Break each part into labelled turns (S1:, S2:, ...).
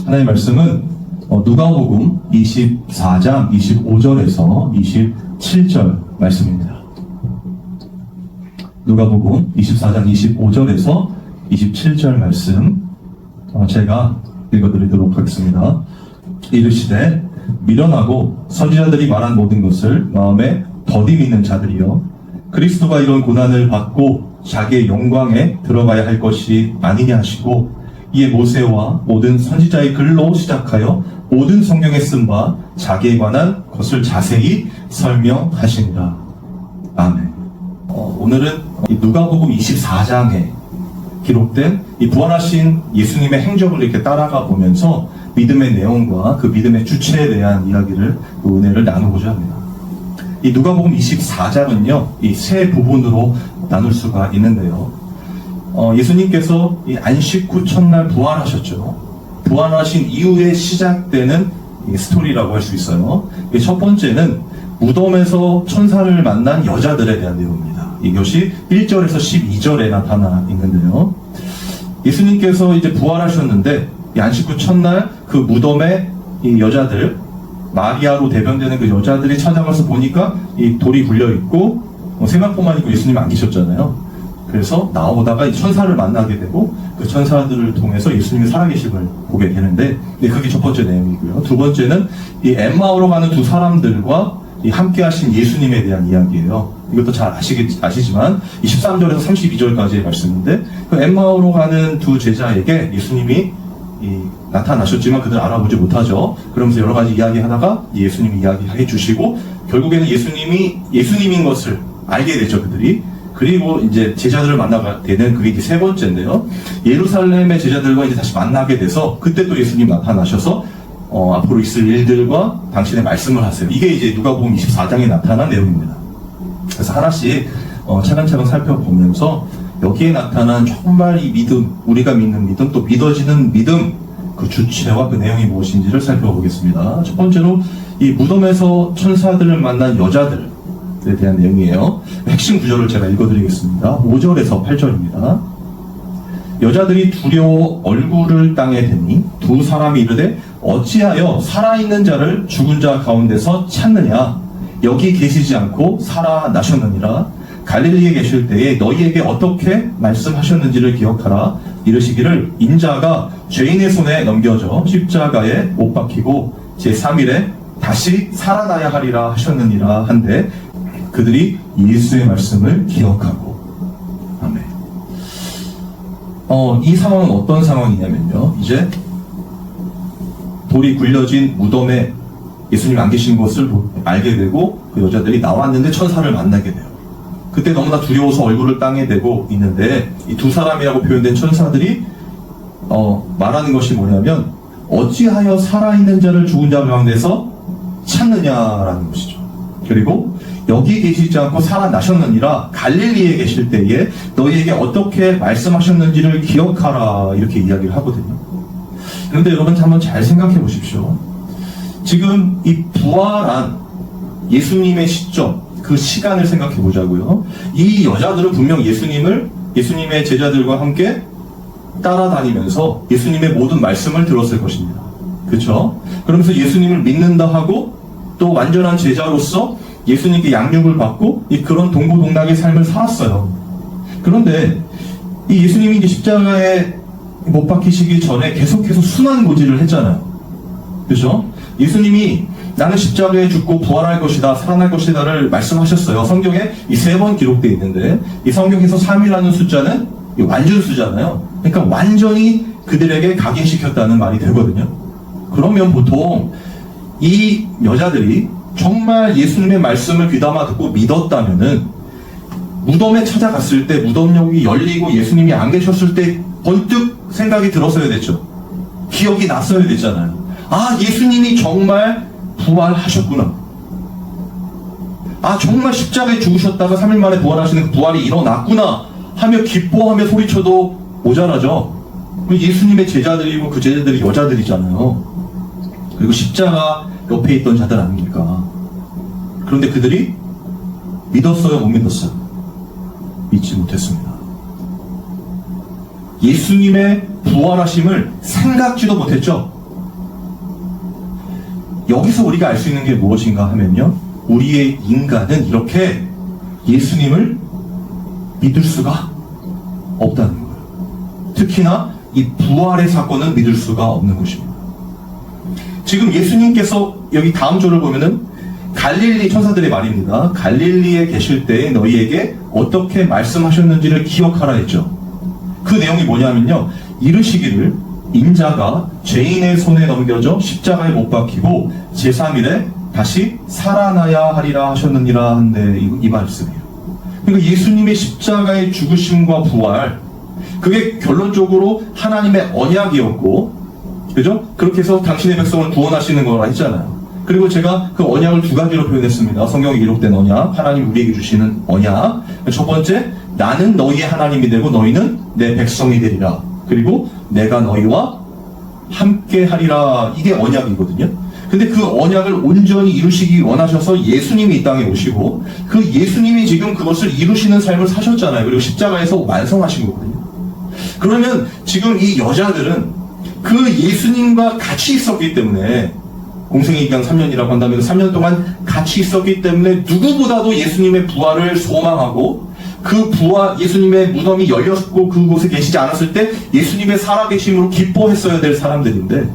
S1: 하나님의 말씀은 누가복음 24장 25절에서 27절 말씀입니다. 누가복음 24장 25절에서 27절 말씀 제가 읽어드리도록 하겠습니다. 이르시되 미련하고 선지자들이 말한 모든 것을 마음에 더디 믿는 자들이여, 그리스도가 이런 고난을 받고 자기의 영광에 들어가야 할 것이 아니냐 하시고, 이에 모세와 모든 선지자의 글로 시작하여 모든 성경에 쓴 바 자기에 관한 것을 자세히 설명하시니라. 아멘. 오늘은 누가복음 24장에 기록된 이 부활하신 예수님의 행적을 이렇게 따라가 보면서 믿음의 내용과 그 믿음의 주체에 대한 이야기를, 그 은혜를 나누고자 합니다. 이 누가복음 24장은요, 이 세 부분으로 나눌 수가 있는데요. 예수님께서 이 안식 후 첫날 부활하셨죠. 부활하신 이후에 시작되는 스토리라고 할 수 있어요. 첫 번째는 무덤에서 천사를 만난 여자들에 대한 내용입니다. 이것이 1절에서 12절에 나타나 있는데요. 예수님께서 이제 부활하셨는데 이 안식 후 첫날 그 무덤에 이 여자들, 마리아로 대변되는 그 여자들이 찾아가서 보니까 이 돌이 굴려 있고 세마포만 있고 예수님 안 계셨잖아요. 그래서 나오다가 천사를 만나게 되고 그 천사들을 통해서 예수님의 살아계심을 보게 되는데, 그게 첫 번째 내용이고요. 두 번째는 이 엠마오로 가는 두 사람들과 이 함께 하신 예수님에 대한 이야기예요. 이것도 잘 아시지만 23절에서 32절까지의 말씀인데, 그 엠마오로 가는 두 제자에게 예수님이 나타나셨지만 그들 알아보지 못하죠. 그러면서 여러 가지 이야기하다가 예수님이 이야기해 주시고 결국에는 예수님인 것을 알게 되죠, 그들이. 그리고 이제 제자들을 만나게 되는, 그게 이제 세 번째인데요. 예루살렘의 제자들과 이제 다시 만나게 돼서 그때 또 예수님 나타나셔서 앞으로 있을 일들과 당신의 말씀을 하세요. 이게 이제 누가복음 24장에 나타난 내용입니다. 그래서 하나씩 차근차근 살펴보면서 여기에 나타난 정말 이 믿음, 우리가 믿는 믿음, 또 믿어지는 믿음, 그 주체와 그 내용이 무엇인지를 살펴보겠습니다. 첫 번째로 이 무덤에서 천사들을 만난 여자들 에 대한 내용이에요. 핵심 구절을 제가 읽어드리겠습니다. 5절에서 8절입니다. 여자들이 두려워 얼굴을 땅에 대니 두 사람이 이르되 어찌하여 살아있는 자를 죽은 자 가운데서 찾느냐? 여기 계시지 않고 살아나셨느니라. 갈릴리에 계실 때에 너희에게 어떻게 말씀하셨는지를 기억하라. 이르시기를 인자가 죄인의 손에 넘겨져 십자가에 못 박히고 제3일에 다시 살아나야 하리라 하셨느니라 한데, 그들이 예수의 말씀을 기억하고. 아멘. 이 상황은 어떤 상황이냐면요, 이제 돌이 굴려진 무덤에 예수님이 안 계신 것을 알게 되고 그 여자들이 나왔는데 천사를 만나게 돼요. 그때 너무나 두려워서 얼굴을 땅에 대고 있는데 이 두 사람이라고 표현된 천사들이 말하는 것이 뭐냐면 어찌하여 살아있는 자를 죽은 자 가운데서 찾느냐라는 것이죠. 그리고 여기 계시지 않고 살아나셨느니라. 갈릴리에 계실 때에 너희에게 어떻게 말씀하셨는지를 기억하라. 이렇게 이야기를 하거든요. 그런데 여러분 한번 잘 생각해 보십시오. 지금 이 부활한 예수님의 시점, 그 시간을 생각해 보자고요. 이 여자들은 분명 예수님의 제자들과 함께 따라다니면서 예수님의 모든 말씀을 들었을 것입니다. 그렇죠? 그러면서 예수님을 믿는다 하고 또 완전한 제자로서 예수님께 양육을 받고 그런 동고동락의 삶을 살았어요. 그런데 이 예수님이 이제 십자가에 못 박히시기 전에 계속해서 순환고지를 했잖아요. 그렇죠? 예수님이 나는 십자가에 죽고 부활할 것이다, 살아날 것이다를 말씀하셨어요. 성경에 이 3번 기록되어 있는데, 이 성경에서 3이라는 숫자는 완전수잖아요. 그러니까 완전히 그들에게 각인시켰다는 말이 되거든요. 그러면 보통 이 여자들이 정말 예수님의 말씀을 귀담아 듣고 믿었다면은 무덤에 찾아갔을 때 무덤역이 열리고 예수님이 안 계셨을 때 번뜩 생각이 들었어야 됐죠. 기억이 났어야 됐잖아요. 아, 예수님이 정말 부활하셨구나. 아, 정말 십자가에 죽으셨다가 3일 만에 부활하시는 그 부활이 일어났구나 하며 기뻐하며 소리쳐도 모자라죠. 예수님의 제자들이고 그 제자들이 여자들이잖아요. 그리고 십자가 옆에 있던 자들 아닙니까? 그런데 그들이 믿었어요, 못 믿었어요? 믿지 못했습니다. 예수님의 부활하심을 생각지도 못했죠. 여기서 우리가 알 수 있는 게 무엇인가 하면요, 우리의 인간은 이렇게 예수님을 믿을 수가 없다는 거예요. 특히나 이 부활의 사건은 믿을 수가 없는 것입니다. 지금 예수님께서 여기 다음 절을 보면은 갈릴리 천사들의 말입니다. 갈릴리에 계실 때 너희에게 어떻게 말씀하셨는지를 기억하라 했죠. 그 내용이 뭐냐면요, 이르시기를 인자가 죄인의 손에 넘겨져 십자가에 못 박히고 제3일에 다시 살아나야 하리라 하셨느니라 하는데 이 말씀이에요. 그러니까 예수님의 십자가의 죽으심과 부활, 그게 결론적으로 하나님의 언약이었고, 그죠? 그렇게 해서 당신의 백성을 구원하시는 거라 했잖아요. 그리고 제가 그 언약을 두 가지로 표현했습니다. 성경에 기록된 언약, 하나님 우리에게 주시는 언약. 첫 번째, 나는 너희의 하나님이 되고 너희는 내 백성이 되리라. 그리고 내가 너희와 함께 하리라. 이게 언약이거든요. 근데 그 언약을 온전히 이루시기 원하셔서 예수님이 이 땅에 오시고, 그 예수님이 지금 그것을 이루시는 삶을 사셨잖아요. 그리고 십자가에서 완성하신 거거든요. 그러면 지금 이 여자들은 그 예수님과 같이 있었기 때문에, 공생의 기간 3년이라고 한다면 3년 동안 같이 있었기 때문에 누구보다도 예수님의 부활을 소망하고, 그 부활, 예수님의 무덤이 열렸고 그곳에 계시지 않았을 때 예수님의 살아계심으로 기뻐했어야 될 사람들인데,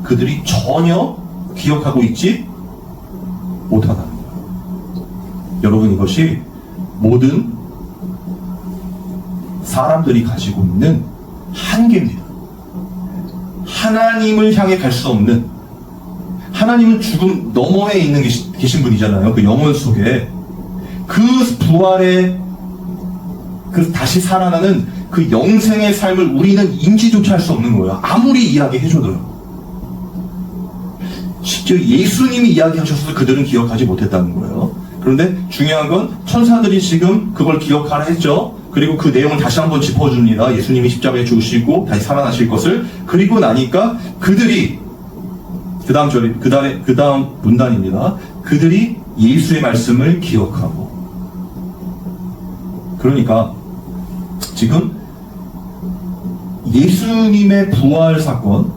S1: 그들이 전혀 기억하고 있지 못하다는 거예요. 여러분, 이것이 모든 사람들이 가지고 있는 한계입니다. 하나님을 향해 갈 수 없는, 하나님은 죽음 너머에 있는 계신 분이잖아요. 그 영혼 속에 그 부활의 그 다시 살아나는 그 영생의 삶을 우리는 인지조차 할 수 없는 거예요. 아무리 이야기해줘도요. 실제 예수님이 이야기하셔서 그들은 기억하지 못했다는 거예요. 그런데 중요한 건 천사들이 지금 그걸 기억하라 했죠. 그리고 그 내용을 다시 한번 짚어줍니다. 예수님이 십자가에 죽으시고 다시 살아나실 것을. 그리고 나니까 그들이, 그 다음 문단입니다. 그들이 예수의 말씀을 기억하고. 그러니까 지금 예수님의 부활 사건,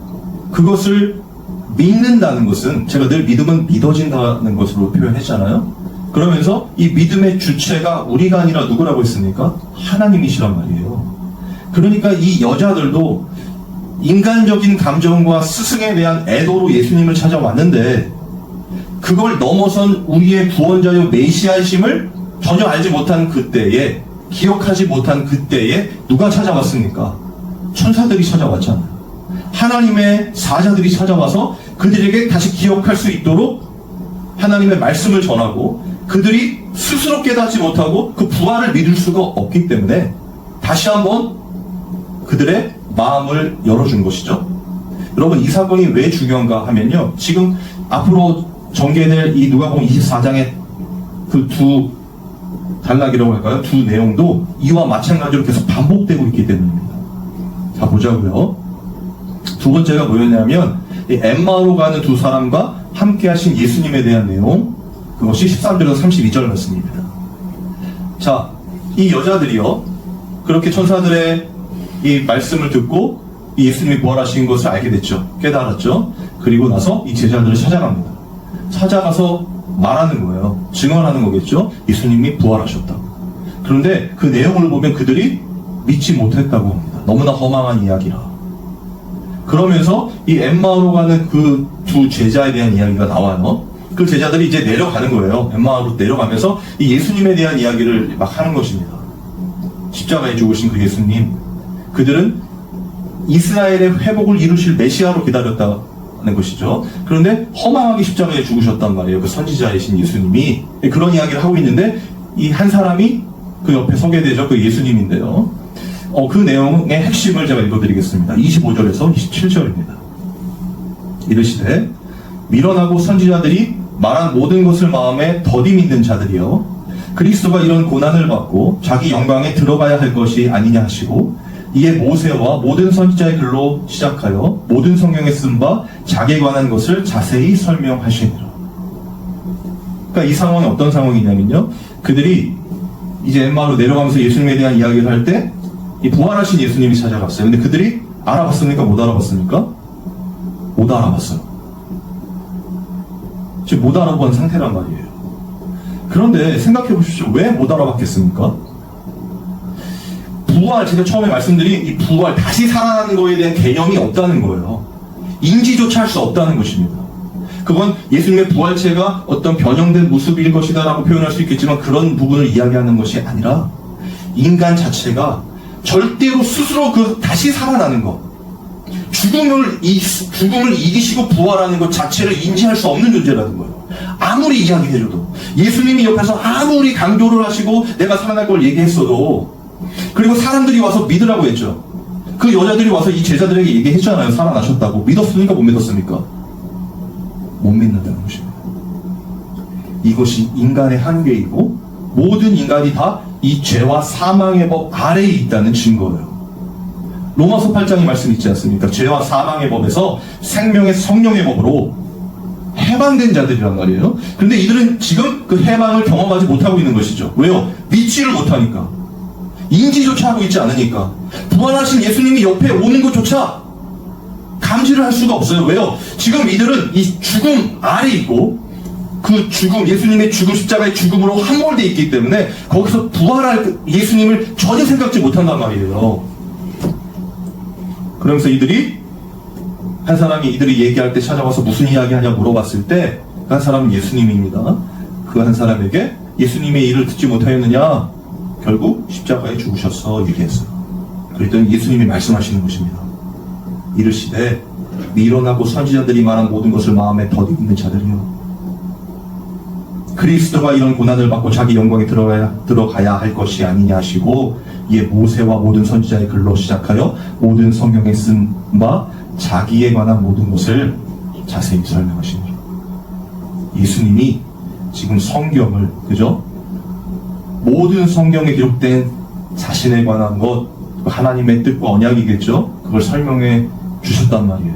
S1: 그것을 믿는다는 것은, 제가 늘 믿음은 믿어진다는 것으로 표현했잖아요. 그러면서 이 믿음의 주체가 우리가 아니라 누구라고 했습니까? 하나님이시란 말이에요. 그러니까 이 여자들도 인간적인 감정과 스승에 대한 애도로 예수님을 찾아왔는데, 그걸 넘어선 우리의 구원자요 메시아이심을 전혀 알지 못한 그때에, 기억하지 못한 그때에 누가 찾아왔습니까? 천사들이 찾아왔잖아요. 하나님의 사자들이 찾아와서 그들에게 다시 기억할 수 있도록 하나님의 말씀을 전하고, 그들이 스스로 깨닫지 못하고 그 부활을 믿을 수가 없기 때문에 다시 한번 그들의 마음을 열어준 것이죠. 여러분, 이 사건이 왜 중요한가 하면요, 지금 앞으로 전개될 이 누가복음 24장의 그 두 단락이라고 할까요? 두 내용도 이와 마찬가지로 계속 반복되고 있기 때문입니다. 자, 보자고요. 두 번째가 뭐였냐면, 이 엠마오로 가는 두 사람과 함께 하신 예수님에 대한 내용, 그것이 13절에서 32절 말씀입니다. 자, 이 여자들이요, 그렇게 천사들의 이 말씀을 듣고 이 예수님이 부활하신 것을 알게 됐죠. 깨달았죠. 그리고 나서 이 제자들을 찾아갑니다. 찾아가서 말하는 거예요. 증언하는 거겠죠. 예수님이 부활하셨다. 그런데 그 내용을 보면 그들이 믿지 못했다고 합니다. 너무나 허망한 이야기라. 그러면서 이 엠마오로 가는 그 두 제자에 대한 이야기가 나와요. 그 제자들이 이제 내려가는 거예요. 엠마오로 내려가면서 이 예수님에 대한 이야기를 막 하는 것입니다. 십자가에 죽으신 그 예수님, 그들은 이스라엘의 회복을 이루실 메시아로 기다렸다는 것이죠. 그런데 허망하게 십자가에 죽으셨단 말이에요. 그 선지자이신 예수님이. 그런 이야기를 하고 있는데 이 한 사람이 그 옆에 서게 되죠. 그 예수님인데요. 그 내용의 핵심을 제가 읽어드리겠습니다. 25절에서 27절입니다. 이르시되 미련하고 선지자들이 말한 모든 것을 마음에 더디 믿는 자들이여, 그리스도가 이런 고난을 받고 자기 영광에 들어가야 할 것이 아니냐 하시고, 이에 모세와 모든 선지자의 글로 시작하여 모든 성경에 쓴 바 자기에 관한 것을 자세히 설명하시니라. 그러니까 이 상황은 어떤 상황이냐면요, 그들이 이제 엠마오로 내려가면서 예수님에 대한 이야기를 할 때 이 부활하신 예수님이 찾아갔어요. 근데 그들이 알아봤습니까? 못 알아봤습니까? 못 알아봤어요. 지금 못 알아본 상태란 말이에요. 그런데 생각해 보십시오. 왜 못 알아봤겠습니까? 부활, 제가 처음에 말씀드린 이 부활, 다시 살아나는 거에 대한 개념이 없다는 거예요. 인지조차 할 수 없다는 것입니다. 그건 예수님의 부활체가 어떤 변형된 모습일 것이다 라고 표현할 수 있겠지만 그런 부분을 이야기하는 것이 아니라 인간 자체가 절대로 스스로 다시 살아나는 것, 죽음을 이기시고 부활하는 것 자체를 인지할 수 없는 존재라는 거예요. 아무리 이야기해줘도, 예수님이 옆에서 아무리 강조를 하시고 내가 살아날 걸 얘기했어도, 그리고 사람들이 와서 믿으라고 했죠. 그 여자들이 와서 이 제자들에게 얘기했잖아요. 살아나셨다고. 믿었습니까? 못 믿었습니까? 못 믿는다는 것입니다. 이것이 인간의 한계이고 모든 인간이 다 이 죄와 사망의 법 아래에 있다는 증거예요. 로마서 8장의 말씀 있지 않습니까? 죄와 사망의 법에서 생명의 성령의 법으로 해방된 자들이란 말이에요. 그런데 이들은 지금 그 해방을 경험하지 못하고 있는 것이죠. 왜요? 믿지를 못하니까. 인지조차 하고 있지 않으니까. 부활하신 예수님이 옆에 오는 것조차 감지를 할 수가 없어요. 왜요? 지금 이들은 이 죽음 아래 있고 그 죽음, 예수님의 죽음, 십자가의 죽음으로 함몰되어 있기 때문에 거기서 부활할 예수님을 전혀 생각지 못한단 말이에요. 그러면서 한 사람이 이들이 얘기할 때 찾아와서 무슨 이야기 하냐 물어봤을 때 그 한 사람은 예수님입니다. 그 한 사람에게 예수님의 일을 듣지 못하였느냐? 결국 십자가에 죽으셨어 얘기했어요. 그랬더니 예수님이 말씀하시는 것입니다. 이르시되 미련하고 선지자들이 말한 모든 것을 마음에 덧입는 자들이요, 그리스도가 이런 고난을 받고 자기 영광에 들어가야 할 것이 아니냐 하시고, 이에 모세와 모든 선지자의 글로 시작하여 모든 성경에 쓴 바 자기에 관한 모든 것을 자세히 설명하십니다. 예수님이 지금 성경을, 그죠? 모든 성경에 기록된 자신에 관한 것, 하나님의 뜻과 언약이겠죠? 그걸 설명해 주셨단 말이에요.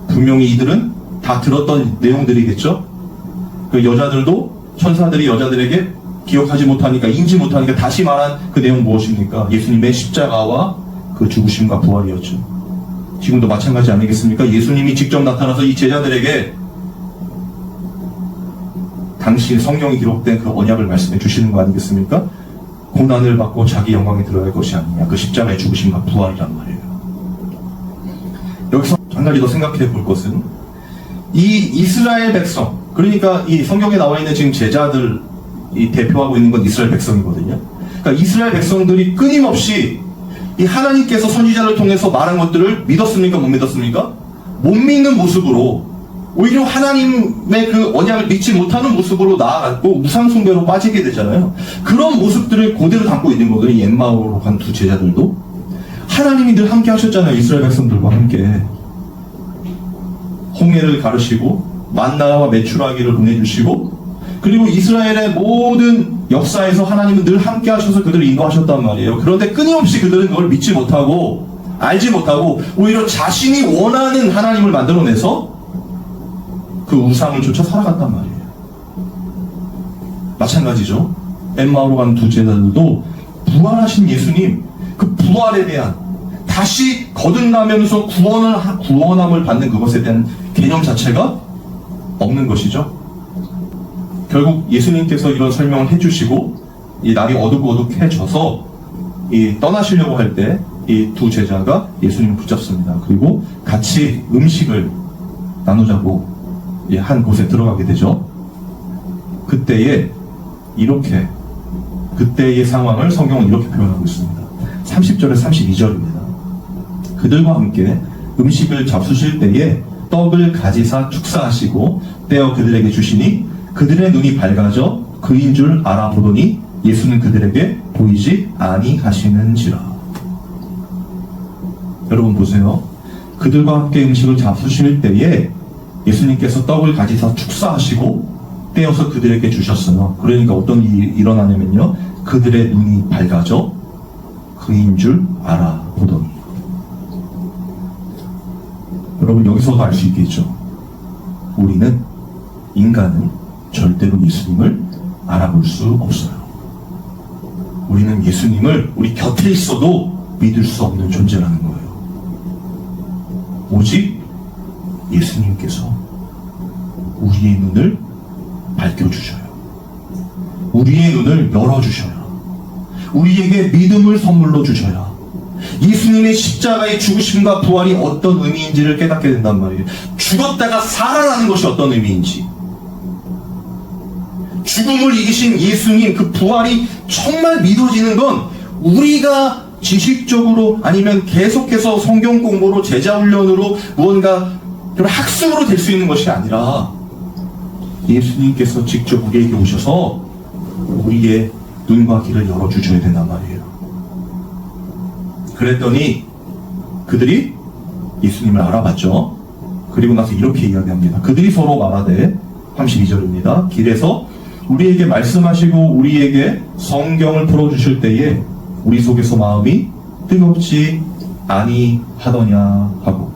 S1: 분명히 이들은 다 들었던 내용들이겠죠? 그 여자들도, 천사들이 여자들에게 기억하지 못하니까, 인지 못하니까 다시 말한 그 내용 무엇입니까? 예수님의 십자가와 그 죽으심과 부활이었죠. 지금도 마찬가지 아니겠습니까? 예수님이 직접 나타나서 이 제자들에게 당시 성경이 기록된 그 언약을 말씀해 주시는 거 아니겠습니까? 고난을 받고 자기 영광에 들어갈 것이 아니냐, 그 십자가의 죽으심과 부활이란 말이에요. 여기서 한 가지 더 생각해 볼 것은, 이 이스라엘 백성, 그러니까 이 성경에 나와 있는 지금 제자들, 이 대표하고 있는 건 이스라엘 백성이거든요. 그러니까 이스라엘 백성들이 끊임없이 이 하나님께서 선지자를 통해서 말한 것들을 믿었습니까? 못 믿었습니까? 못 믿는 모습으로, 오히려 하나님의 그 언약을 믿지 못하는 모습으로 나아갔고 우상숭배로 빠지게 되잖아요. 그런 모습들을 그대로 담고 있는 거거든요. 엠마오로 간 두 제자들도. 하나님이 늘 함께 하셨잖아요. 이스라엘 백성들과 함께. 홍해를 가르시고 만나와 메추라기를 보내주시고, 그리고 이스라엘의 모든 역사에서 하나님은 늘 함께 하셔서 그들을 인도하셨단 말이에요. 그런데 끊임없이 그들은 그걸 믿지 못하고 알지 못하고 오히려 자신이 원하는 하나님을 만들어내서 그 우상을 쫓아 살아갔단 말이에요. 마찬가지죠. 엠마오로 간 두 제자들도 부활하신 예수님, 그 부활에 대한, 다시 거듭나면서 구원함을 받는 그것에 대한 개념 자체가 없는 것이죠. 결국 예수님께서 이런 설명을 해주시고 이 날이 어둑어둑해져서 떠나시려고 할 때 이 두 제자가 예수님을 붙잡습니다. 그리고 같이 음식을 나누자고 한 곳에 들어가게 되죠. 그때의 상황을 성경은 이렇게 표현하고 있습니다. 30절에 32절입니다. 그들과 함께 음식을 잡수실 때에 떡을 가지사 축사하시고 떼어 그들에게 주시니 그들의 눈이 밝아져 그인 줄 알아보더니 예수는 그들에게 보이지 아니하시는지라. 여러분 보세요. 그들과 함께 음식을 잡수실 때에 예수님께서 떡을 가지사 축사하시고 떼어서 그들에게 주셨어요. 그러니까 어떤 일이 일어나냐면요, 그들의 눈이 밝아져 그인 줄 알아보더니. 여러분 여기서도 알 수 있겠죠. 인간은 절대로 예수님을 알아볼 수 없어요. 우리는 예수님을 우리 곁에 있어도 믿을 수 없는 존재라는 거예요. 오직 예수님께서 우리의 눈을 밝혀주셔요. 우리의 눈을 열어주셔요. 우리에게 믿음을 선물로 주셔야 예수님의 십자가의 죽으심과 부활이 어떤 의미인지를 깨닫게 된단 말이에요. 죽었다가 살아나는 것이 어떤 의미인지, 죽음을 이기신 예수님 그 부활이 정말 믿어지는 건 우리가 지식적으로 아니면 계속해서 성경 공부로 제자훈련으로 무언가 학습으로 될 수 있는 것이 아니라 예수님께서 직접 우리에게 오셔서 우리의 눈과 귀를 열어주셔야 된단 말이에요. 그랬더니 그들이 예수님을 알아봤죠. 그리고 나서 이렇게 이야기합니다. 그들이 서로 말하되 32절입니다. 길에서 우리에게 말씀하시고 우리에게 성경을 풀어주실 때에 우리 속에서 마음이 뜨겁지 아니하더냐 하고.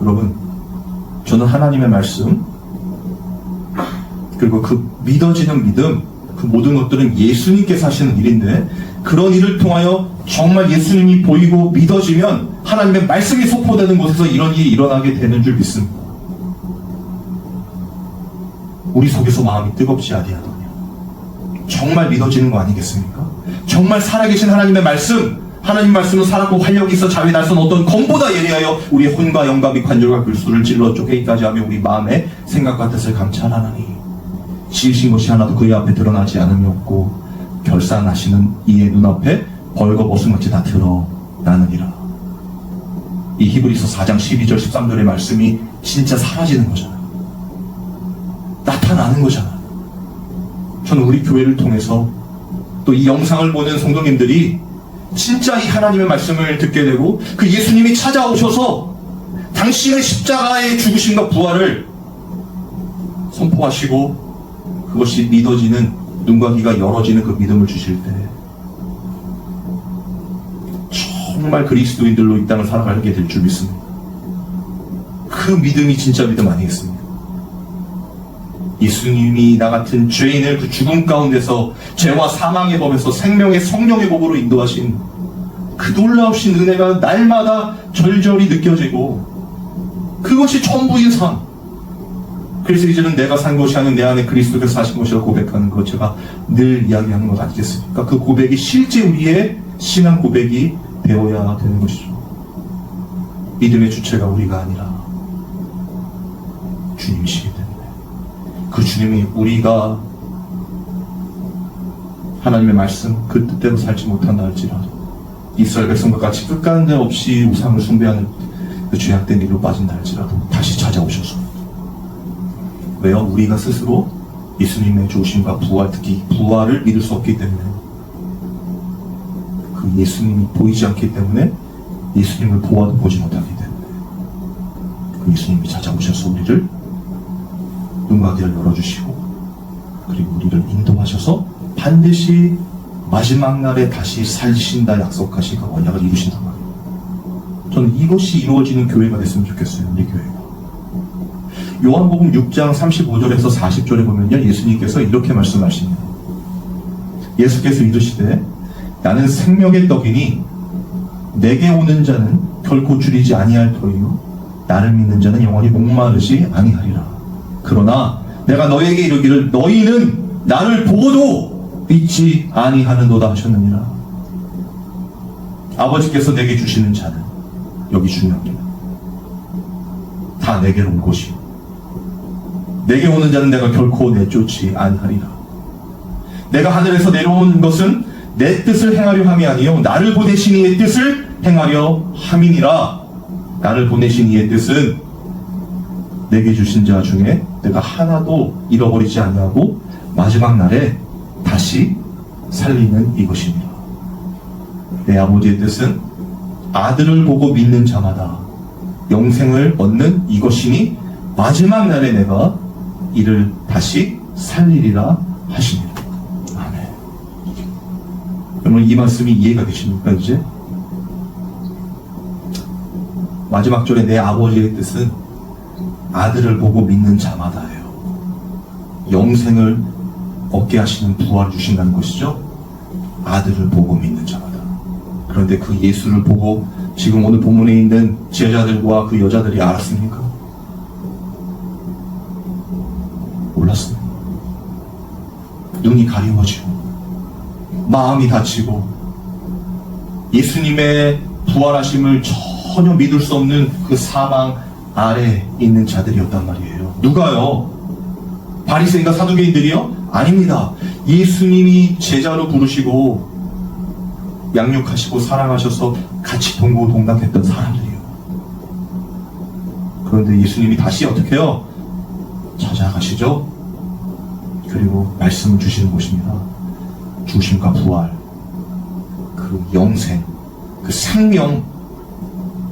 S1: 여러분, 저는 하나님의 말씀 그리고 그 믿어지는 믿음, 그 모든 것들은 예수님께서 하시는 일인데, 그런 일을 통하여 정말 예수님이 보이고 믿어지면 하나님의 말씀이 선포되는 곳에서 이런 일이 일어나게 되는 줄 믿습니다. 우리 속에서 마음이 뜨겁지 아니하더냐. 정말 믿어지는 거 아니겠습니까? 정말 살아계신 하나님의 말씀, 하나님 말씀은 살았고 활력이 있어 자위 날선 어떤 검보다 예리하여 우리의 혼과 영감이 관절과 글수를 찔러 쪼개기까지 하며 우리 마음의 생각과 뜻을 감찰하나니 지으신 것이 하나도 그의 앞에 드러나지 않음이 없고 결산하시는 이의 눈앞에 벌거벗은같이 다 드러나느니라. 이 히브리서 4장 12절 13절의 말씀이 진짜 사라지는 거잖아요. 나타나는 거잖아요. 저는 우리 교회를 통해서 또 이 영상을 보는 성도님들이 진짜 이 하나님의 말씀을 듣게 되고 그 예수님이 찾아오셔서 당신의 십자가의 죽으심과 부활을 선포하시고 그것이 믿어지는 눈과 귀가 열어지는 그 믿음을 주실 때 정말 그리스도인들로 이 땅을 살아가게 될 줄 믿습니다. 그 믿음이 진짜 믿음 아니겠습니까? 예수님이 나 같은 죄인을 그 죽음 가운데서 죄와 사망의 법에서 생명의 성령의 법으로 인도하신 그 놀라우신 은혜가 날마다 절절히 느껴지고 그것이 전부인 삶. 그래서 이제는 내가 산 것이 아닌 내 안에 그리스도께서 사신 것이라고 고백하는 것, 제가 늘 이야기하는 것 아니겠습니까? 그 고백이 실제 우리의 신앙 고백이 되어야 되는 것이죠. 믿음의 주체가 우리가 아니라 주님이시기 때문에 그 주님이 우리가 하나님의 말씀 그 뜻대로 살지 못한다 할지라도 이스라엘 백성과 같이 끝간데 없이 우상을 숭배하는 그 죄악된 일로 빠진다 할지라도 다시 찾아오셔서, 왜요? 우리가 스스로 예수님의 조심과 부활, 특히 부활을 믿을 수 없기 때문에, 그 예수님이 보이지 않기 때문에 예수님을 보아도 보지 못하기 때문에 그 예수님이 찾아오셔서 우리를 눈과 귀를 열어주시고 그리고 우리를 인도하셔서 반드시 마지막 날에 다시 살리신다 약속하신 그 언약을 이루신단 말이에요. 저는 이것이 이루어지는 교회가 됐으면 좋겠어요. 우리 교회가. 요한복음 6장 35절에서 40절에 보면요, 예수님께서 이렇게 말씀하십니다. 예수께서 이르시되 나는 생명의 떡이니 내게 오는 자는 결코 줄이지 아니할 터이요 나를 믿는 자는 영원히 목마르지 아니하리라. 그러나 내가 너에게 이르기를 너희는 나를 보고도 믿지 아니하는도다 하셨느니라. 아버지께서 내게 주시는 자는, 여기 중요합니다, 다 내게로 온 것이요 내게 오는 자는 내가 결코 내쫓지 아니하리라. 내가 하늘에서 내려온 것은 내 뜻을 행하려 함이 아니요 나를 보내신 이의 뜻을 행하려 함이니라. 나를 보내신 이의 뜻은 내게 주신 자 중에 내가 하나도 잃어버리지 아니하고 마지막 날에 다시 살리는 이것입니다. 내 아버지의 뜻은 아들을 보고 믿는 자마다 영생을 얻는 이것이니 마지막 날에 내가 이를 다시 살리리라 하시니라. 아멘. 여러분, 이 말씀이 이해가 되십니까? 이제 마지막 절에 내 아버지의 뜻은 아들을 보고 믿는 자마다예요. 영생을 얻게 하시는 부활을 주신다는 것이죠. 아들을 보고 믿는 자마다. 그런데 그 예수를 보고 지금 오늘 본문에 있는 제자들과 그 여자들이 알았습니까? 눈이 가리워지고 마음이 다치고 예수님의 부활하심을 전혀 믿을 수 없는 그 사망 아래 있는 자들이었단 말이에요. 누가요? 바리새인과 사두개인들이요? 아닙니다. 예수님이 제자로 부르시고 양육하시고 사랑하셔서 같이 동고동락했던 사람들이에요. 그런데 예수님이 다시 어떻게 해요? 찾아가시죠. 그리고 말씀을 주시는 것입니다. 죽으심과 부활, 그 영생, 그 생명,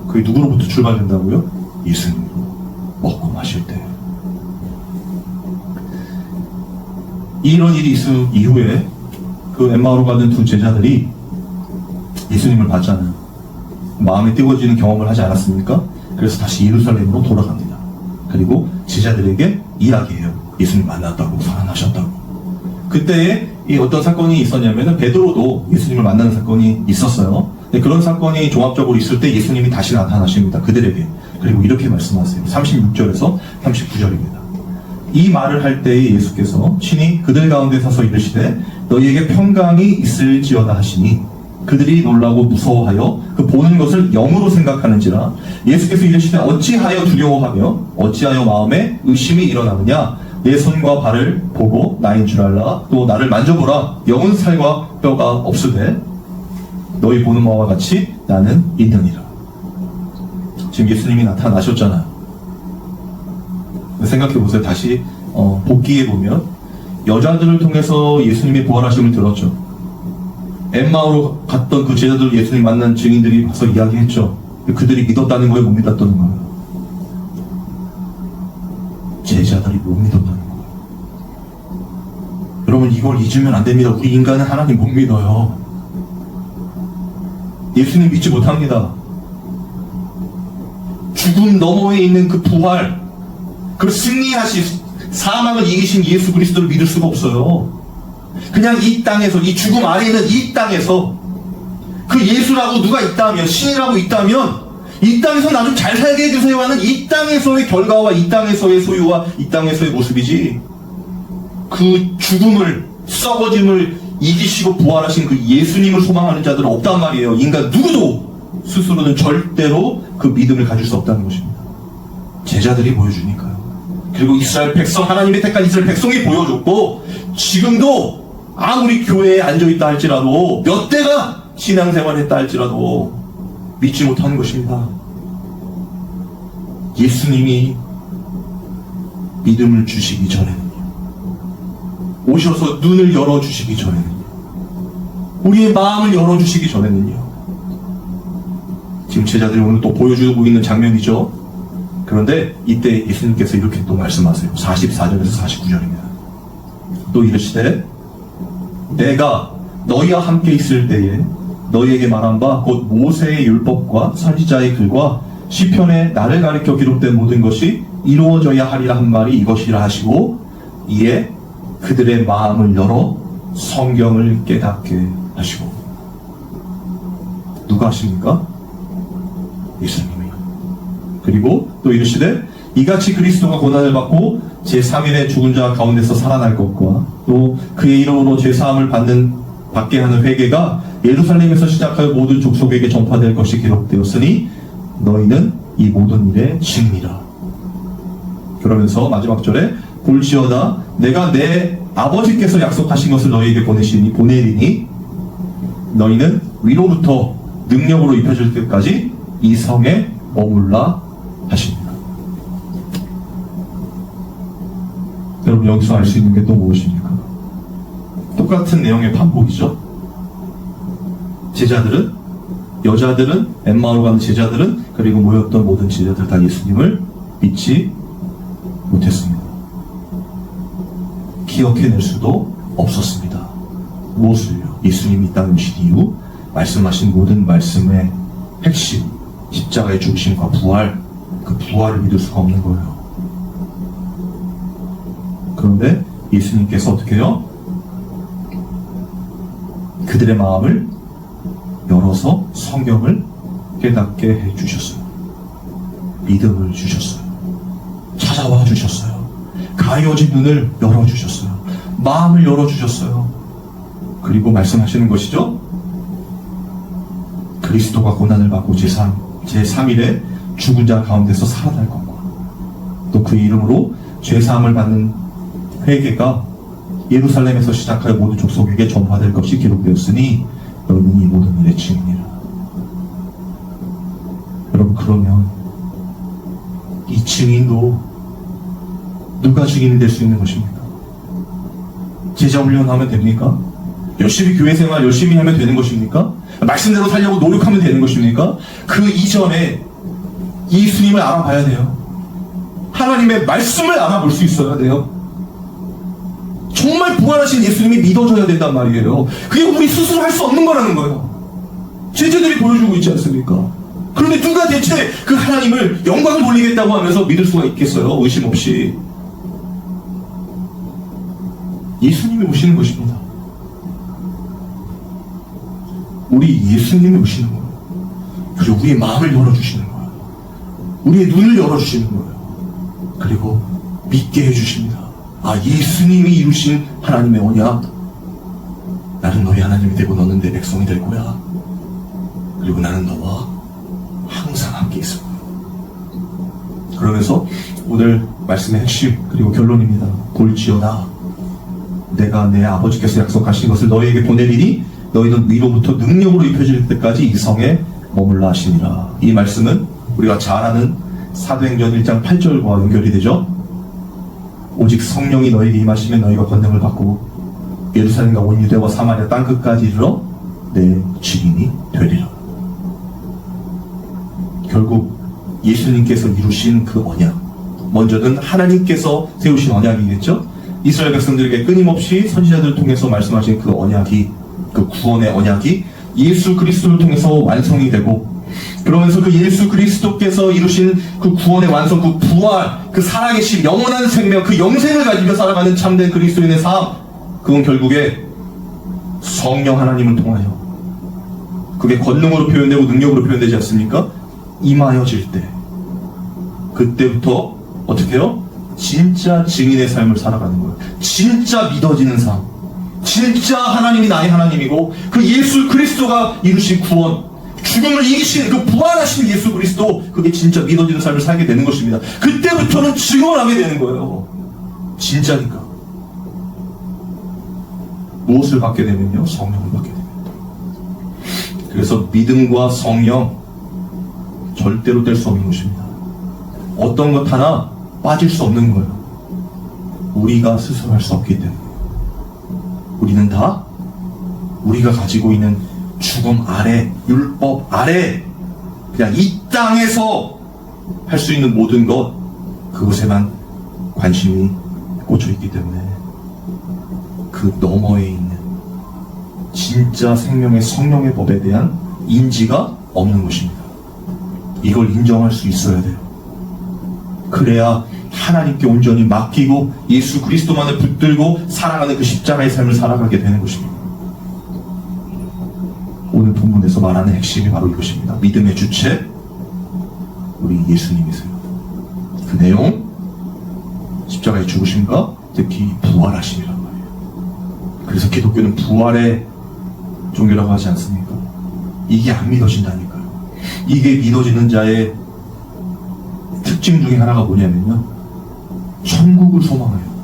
S1: 그게 누구로부터 출발된다고요? 예수님으로. 먹고 마실 때. 이런 일이 있은 이후에 그 엠마오로 가는 두 제자들이 예수님을 봤잖아요. 마음에 뜨거워지는 경험을 하지 않았습니까? 그래서 다시 예루살렘으로 돌아갑니다. 그리고 제자들에게 이야기해요. 예수님 만났다고, 살아나셨다고. 그때에 어떤 사건이 있었냐면은 베드로도 예수님을 만나는 사건이 있었어요. 그런 사건이 종합적으로 있을 때 예수님이 다시 나타나십니다. 그들에게. 그리고 이렇게 말씀하세요. 36절에서 39절입니다. 이 말을 할 때에 예수께서 친히 그들 가운데 서서 이르시되 너희에게 평강이 있을지어다 하시니 그들이 놀라고 무서워하여 그 보는 것을 영으로 생각하는지라. 예수께서 이르시되 어찌하여 두려워하며 어찌하여 마음에 의심이 일어나느냐. 내 손과 발을 보고 나인 줄 알라. 또 나를 만져보라. 영은 살과 뼈가 없으되 너희 보는 바와 같이 나는 있느니라. 지금 예수님이 나타나셨잖아요. 생각해보세요. 다시 복귀해보면 여자들을 통해서 예수님의 부활하심을 들었죠. 엠마오로 갔던 그 제자들 예수님 만난 증인들이 와서 이야기했죠. 그들이 믿었다는 거예요? 못 믿었다는 거예요? 제자들이 못 믿었다는 거예요. 여러분, 이걸 잊으면 안 됩니다. 우리 인간은 하나님 못 믿어요. 예수님 믿지 못합니다. 죽음 너머에 있는 그 부활, 그 승리하신, 사망을 이기신 예수 그리스도를 믿을 수가 없어요. 그냥 이 땅에서, 이 죽음 아래 있는 이 땅에서 그 예수라고 누가 있다면, 신이라고 있다면 이 땅에서 나 좀 잘 살게 해주세요 하는 이 땅에서의 결과와 이 땅에서의 소유와 이 땅에서의 모습이지, 그 죽음을, 썩어짐을 이기시고 부활하신 그 예수님을 소망하는 자들은 없단 말이에요. 인간 누구도 스스로는 절대로 그 믿음을 가질 수 없다는 것입니다. 제자들이 보여주니까요. 그리고 이스라엘 백성, 하나님의 택한 이스라엘 백성이 보여줬고, 지금도 아무리 교회에 앉아있다 할지라도, 몇 대가 신앙생활을 했다 할지라도 믿지 못하는 것입니다. 예수님이 믿음을 주시기 전에는요, 오셔서 눈을 열어주시기 전에는요, 우리의 마음을 열어주시기 전에는요, 지금 제자들이 오늘 또 보여주고 있는 장면이죠. 그런데 이때 예수님께서 이렇게 또 말씀하세요. 44절에서 49절입니다. 또 이르시되 내가 너희와 함께 있을 때에 너희에게 말한 바 곧 모세의 율법과 선지자의 글과 시편에 나를 가리켜 기록된 모든 것이 이루어져야 하리라 한 말이 이것이라 하시고, 이에 그들의 마음을 열어 성경을 깨닫게 하시고. 누가 하십니까? 예수님이요. 그리고 또 이르시되 이같이 그리스도가 고난을 받고 제3일에 죽은 자 가운데서 살아날 것과 또 그의 이름으로 제사함을 받게 하는 회개가 예루살렘에서 시작하여 모든 족속에게 전파될 것이 기록되었으니 너희는 이 모든 일의 증이라. 그러면서 마지막 절에 볼지어다 내가 내 아버지께서 약속하신 것을 너희에게 보내리니 너희는 위로부터 능력으로 입혀질 때까지 이 성에 머물라 하십니다. 여러분, 여기서 알 수 있는 게 또 무엇입니까? 똑같은 내용의 반복이죠. 제자들은, 여자들은, 엠마오로 가는 제자들은, 그리고 모였던 모든 제자들 다 예수님을 믿지 못했습니다. 기억해낼 수도 없었습니다. 무엇을요? 예수님이 이 땅에 오신 이후 말씀하신 모든 말씀의 핵심, 십자가의 죽으심과 부활, 그 부활을 믿을 수가 없는 거예요. 그런데 예수님께서 어떻게 해요? 그들의 마음을 열어서 성경을 깨닫게 해주셨어요. 믿음을 주셨어요. 찾아와 주셨어요. 가려진 눈을 열어주셨어요. 마음을 열어주셨어요. 그리고 말씀하시는 것이죠. 그리스도가 고난을 받고 제3일에 죽은 자 가운데서 살아날 것과 또 그 이름으로 죄사함을 받는 회개가 예루살렘에서 시작하여 모든 족속에게 전파될 것이 기록되었으니 너희는 이 모든 일의 증인이라. 여러분, 그러면 이 증인도 누가 증인이 될 수 있는 것입니까? 제자 훈련하면 됩니까? 열심히 교회 생활 열심히 하면 되는 것입니까? 말씀대로 살려고 노력하면 되는 것입니까? 그 이전에 예수님을 알아봐야 돼요. 하나님의 말씀을 알아볼 수 있어야 돼요. 정말 부활하신 예수님이 믿어져야 된단 말이에요. 그게 우리 스스로 할 수 없는 거라는 거예요. 제자들이 보여주고 있지 않습니까? 그런데 누가 대체 그 하나님을 영광을 돌리겠다고 하면서 믿을 수가 있겠어요? 의심 없이. 예수님이 오시는 것입니다. 우리 예수님이 오시는 거예요. 그리고 우리의 마음을 열어주시는 거예요. 우리의 눈을 열어주시는 거예요. 그리고 믿게 해주십니다. 아, 예수님이 이루신 하나님의 언약, 나는 너희 하나님이 되고 너는 내 백성이 될 거야. 그리고 나는 너와 항상 함께 있을 거야. 그러면서 오늘 말씀의 핵심 그리고 결론입니다. 볼지어다 내가 내 아버지께서 약속하신 것을 너희에게 보내리니 너희는 위로부터 능력으로 입혀질 때까지 이 성에 머물라 하시니라. 이 말씀은 우리가 잘 아는 사도행전 1장 8절과 연결이 되죠. 오직 성령이 너희에게 임하시면 너희가 권능을 받고 예루살렘과 온 유대와 사마리아 땅끝까지 이르러 내 증인이 되리라. 결국 예수님께서 이루신 그 언약, 먼저는 하나님께서 세우신 언약이겠죠. 이스라엘 백성들에게 끊임없이 선지자들을 통해서 말씀하신 그 언약이, 그 구원의 언약이 예수 그리스도를 통해서 완성이 되고, 그러면서 그 예수 그리스도께서 이루신 그 구원의 완성, 그 부활, 그 살아계신 영원한 생명, 그 영생을 가지며 살아가는 참된 그리스도인의 삶, 그건 결국에 성령 하나님을 통하여, 그게 권능으로 표현되고 능력으로 표현되지 않습니까? 임하여질 때, 그때부터 어떻게 해요? 진짜 증인의 삶을 살아가는 거예요. 진짜 믿어지는 삶, 진짜 하나님이 나의 하나님이고 그 예수 그리스도가 이루신 구원, 죽음을 이기신 그 부활하신 예수 그리스도, 그게 진짜 믿어지는 삶을 살게 되는 것입니다. 그때부터는 증언하게 되는 거예요. 진짜니까. 무엇을 받게 되면요? 성령을 받게 됩니다. 그래서 믿음과 성령 절대로 뗄 수 없는 것입니다. 어떤 것 하나 빠질 수 없는 거예요. 우리가 스스로 할 수 없기 때문에. 우리는 다 우리가 가지고 있는 죽음 아래, 율법 아래, 그냥 이 땅에서 할 수 있는 모든 것, 그것에만 관심이 꽂혀 있기 때문에 그 너머에 있는 진짜 생명의 성령의 법에 대한 인지가 없는 것입니다. 이걸 인정할 수 있어야 돼요. 그래야 하나님께 온전히 맡기고 예수 그리스도만을 붙들고 살아가는 그 십자가의 삶을 살아가게 되는 것입니다. 오늘 본문에서 말하는 핵심이 바로 이것입니다. 믿음의 주체, 우리 예수님이세요. 그 내용, 십자가의 죽으심과 특히 부활하심이란 말이에요. 그래서 기독교는 부활의 종교라고 하지 않습니까? 이게 안 믿어진다니까요. 이게 믿어지는 자의 특징 중에 하나가 뭐냐면요, 천국을 소망해요.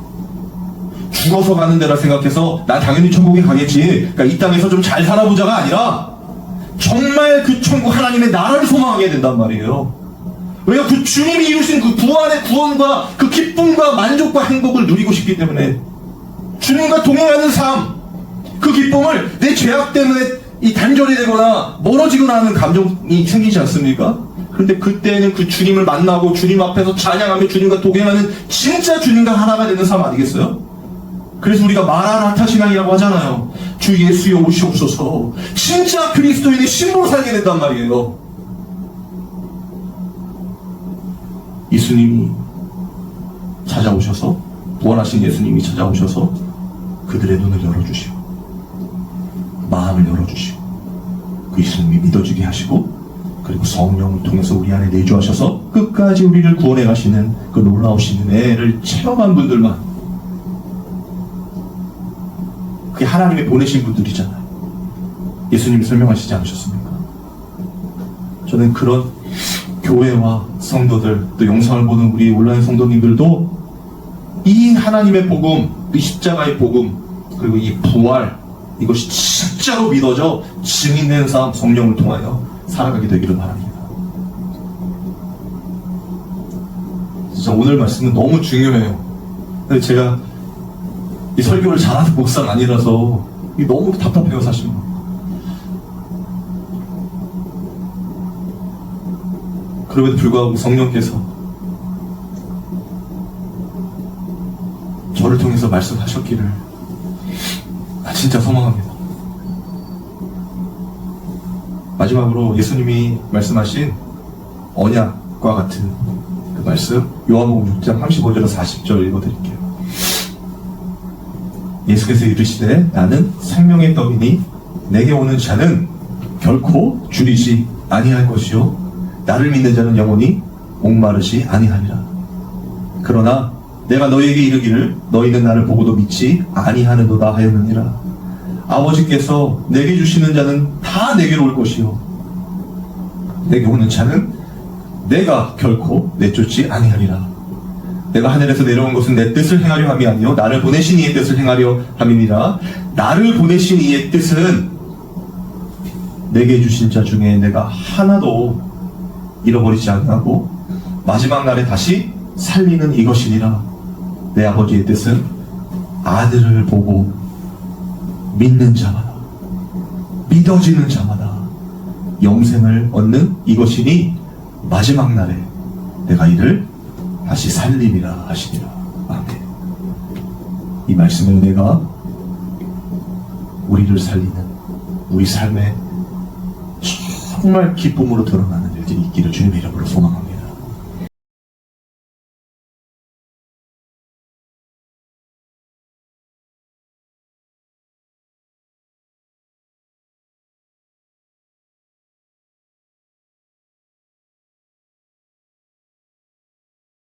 S1: 죽어서 가는 데라 생각해서 난 당연히 천국에 가겠지, 그러니까 이 땅에서 좀 잘 살아보자가 아니라 정말 그 천국 하나님의 나라를 소망하게 된단 말이에요. 왜냐, 그 주님이 이루신 그 부활의 구원과 그 기쁨과 만족과 행복을 누리고 싶기 때문에. 주님과 동행하는 삶, 그 기쁨을 내 죄악 때문에 이 단절이 되거나 멀어지거나 하는 감정이 생기지 않습니까? 그런데 그때는 그 주님을 만나고 주님 앞에서 찬양하며 주님과 동행하는 진짜 주님과 하나가 되는 삶 아니겠어요? 그래서 우리가 마라나타 신앙이라고 하잖아요. 주 예수여 오시옵소서. 진짜 그리스도인의 신부로 살게 된단 말이에요. 예수님이 찾아오셔서, 부활하신 예수님이 찾아오셔서 그들의 눈을 열어주시고 마음을 열어주시고 그 예수님이 믿어지게 하시고, 그리고 성령을 통해서 우리 안에 내주하셔서 끝까지 우리를 구원해 가시는 그 놀라우신 은혜를 체험한 분들만 그게 하나님이 보내신 분들이잖아요. 예수님이 설명하시지 않으셨습니까? 저는 그런 교회와 성도들, 또 영상을 보는 우리 온라인 성도님들도 이 하나님의 복음, 이 십자가의 복음, 그리고 이 부활, 이것이 진짜로 믿어져 증인되는 삶, 성령을 통하여 살아가게 되기를 바랍니다. 진짜 오늘 말씀은 너무 중요해요. 근데 제가 이 설교를 잘하는 목사가 아니라서 너무 답답해요, 사실. 그럼에도 불구하고 성령께서 저를 통해서 말씀하셨기를 진짜 소망합니다. 마지막으로 예수님이 말씀하신 언약과 같은 그 말씀, 요한복음 6장 35절에서 40절 읽어드릴게요. 예수께서 이르시되 나는 생명의 떡이니 내게 오는 자는 결코 줄이지 아니할 것이요 나를 믿는 자는 영원히 목마르지 아니하리라. 그러나 내가 너희에게 이르기를 너희는 나를 보고도 믿지 아니하는도다 하였느니라. 아버지께서 내게 주시는 자는 다 내게로 올 것이요 내게 오는 자는 내가 결코 내쫓지 아니하리라. 내가 하늘에서 내려온 것은 내 뜻을 행하려 함이 아니요 나를 보내신 이의 뜻을 행하려 함이니라. 나를 보내신 이의 뜻은 내게 주신 자 중에 내가 하나도 잃어버리지 아니하고 마지막 날에 다시 살리는 이것이니라. 내 아버지의 뜻은 아들을 보고 믿는 자마다, 믿어지는 자마다 영생을 얻는 이것이니 마지막 날에 내가 이를 다시 살리리라 하시니라. 아멘. 이 말씀의 은혜가 우리를 살리는 우리 삶에 정말 기쁨으로 드러나는 일들이 있기를 주님의 이름으로 소망합니다.